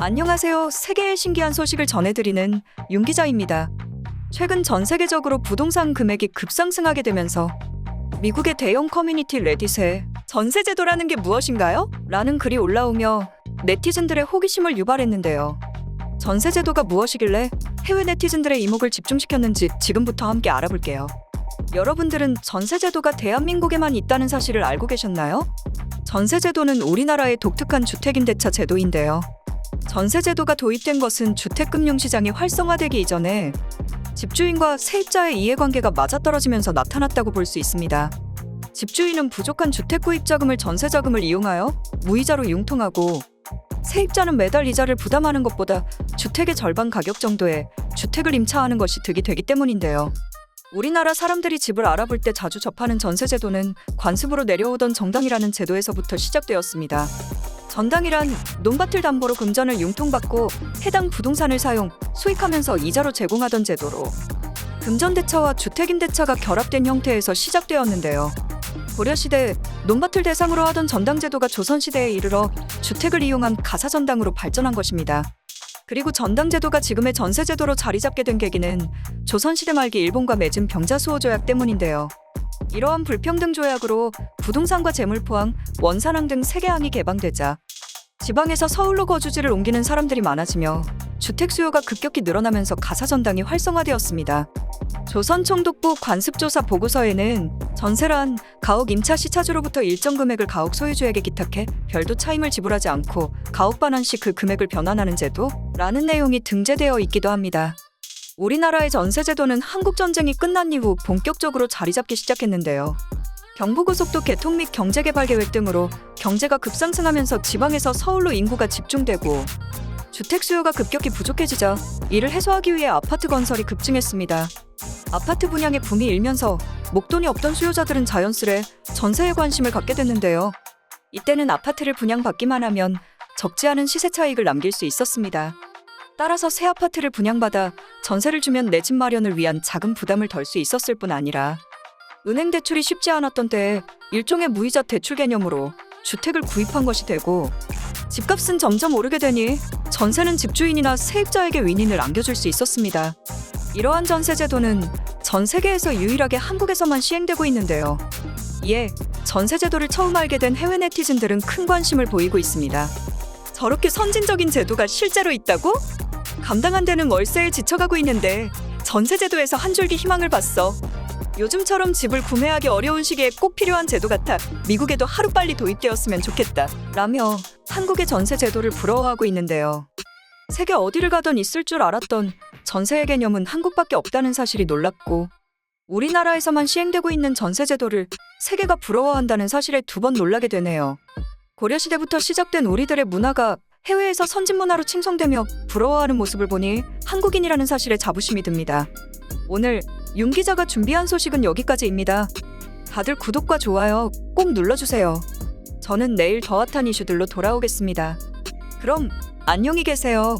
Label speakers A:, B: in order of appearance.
A: 안녕하세요. 세계의 신기한 소식을 전해드리는 윤 기자입니다. 최근 전 세계적으로 부동산 금액이 급상승하게 되면서 미국의 대형 커뮤니티 레딧에 전세제도라는 게 무엇인가요? 라는 글이 올라오며 네티즌들의 호기심을 유발했는데요. 전세제도가 무엇이길래 해외 네티즌들의 이목을 집중시켰는지 지금부터 함께 알아볼게요. 여러분들은 전세제도가 대한민국에만 있다는 사실을 알고 계셨나요? 전세제도는 우리나라의 독특한 주택임대차 제도인데요. 전세제도가 도입된 것은 주택금융시장이 활성화되기 이전에 집주인과 세입자의 이해관계가 맞아떨어지면서 나타났다고 볼 수 있습니다. 집주인은 부족한 주택구입자금을 전세자금을 이용하여 무이자로 융통하고, 세입자는 매달 이자를 부담하는 것보다 주택의 절반 가격 정도의 주택을 임차하는 것이 득이 되기 때문인데요. 우리나라 사람들이 집을 알아볼 때 자주 접하는 전세제도는 관습으로 내려오던 정당이라는 제도에서부터 시작되었습니다. 전당이란 논밭을 담보로 금전을 융통받고 해당 부동산을 사용, 수익하면서 이자로 제공하던 제도로 금전대차와 주택임대차가 결합된 형태에서 시작되었는데요. 고려시대 논밭을 대상으로 하던 전당제도가 조선시대에 이르러 주택을 이용한 가사전당으로 발전한 것입니다. 그리고 전당제도가 지금의 전세제도로 자리잡게 된 계기는 조선시대 말기 일본과 맺은 병자수호조약 때문인데요. 이러한 불평등 조약으로 부동산과 재물포항, 원산항 등 3개 항이 개방되자 지방에서 서울로 거주지를 옮기는 사람들이 많아지며 주택 수요가 급격히 늘어나면서 가사전당이 활성화되었습니다. 조선총독부 관습조사 보고서에는 전세란 가옥 임차 시차주로부터 일정 금액을 가옥 소유주에게 기탁해 별도 차임을 지불하지 않고 가옥 반환 시 그 금액을 변환하는 제도라는 내용이 등재되어 있기도 합니다. 우리나라의 전세제도는 한국전쟁이 끝난 이후 본격적으로 자리잡기 시작했는데요. 경부고속도 개통 및 경제개발계획 등으로 경제가 급상승하면서 지방에서 서울로 인구가 집중되고 주택 수요가 급격히 부족해지자 이를 해소하기 위해 아파트 건설이 급증했습니다. 아파트 분양의 붐이 일면서 목돈이 없던 수요자들은 자연스레 전세에 관심을 갖게 됐는데요. 이때는 아파트를 분양받기만 하면 적지 않은 시세 차익을 남길 수 있었습니다. 따라서 새 아파트를 분양받아 전세를 주면 내 집 마련을 위한 자금 부담을 덜 수 있었을 뿐 아니라 은행 대출이 쉽지 않았던 때에 일종의 무이자 대출 개념으로 주택을 구입한 것이 되고, 집값은 점점 오르게 되니 전세는 집주인이나 세입자에게 윈윈을 안겨줄 수 있었습니다. 이러한 전세제도는 전 세계에서 유일하게 한국에서만 시행되고 있는데요. 이에 전세제도를 처음 알게 된 해외 네티즌들은 큰 관심을 보이고 있습니다. 저렇게 선진적인 제도가 실제로 있다고? 감당 안 되는 월세에 지쳐가고 있는데 전세제도에서 한 줄기 희망을 봤어. 요즘처럼 집을 구매하기 어려운 시기에 꼭 필요한 제도 같아 미국에도 하루빨리 도입되었으면 좋겠다 라며 한국의 전세제도를 부러워하고 있는데요. 세계 어디를 가든 있을 줄 알았던 전세의 개념은 한국밖에 없다는 사실이 놀랍고, 우리나라에서만 시행되고 있는 전세제도를 세계가 부러워한다는 사실에 두 번 놀라게 되네요. 고려시대부터 시작된 우리들의 문화가 해외에서 선진문화로 칭송되며 부러워하는 모습을 보니 한국인이라는 사실에 자부심이 듭니다. 오늘 윤 기자가 준비한 소식은 여기까지입니다. 다들 구독과 좋아요 꼭 눌러주세요. 저는 내일 더 핫한 이슈들로 돌아오겠습니다. 그럼 안녕히 계세요.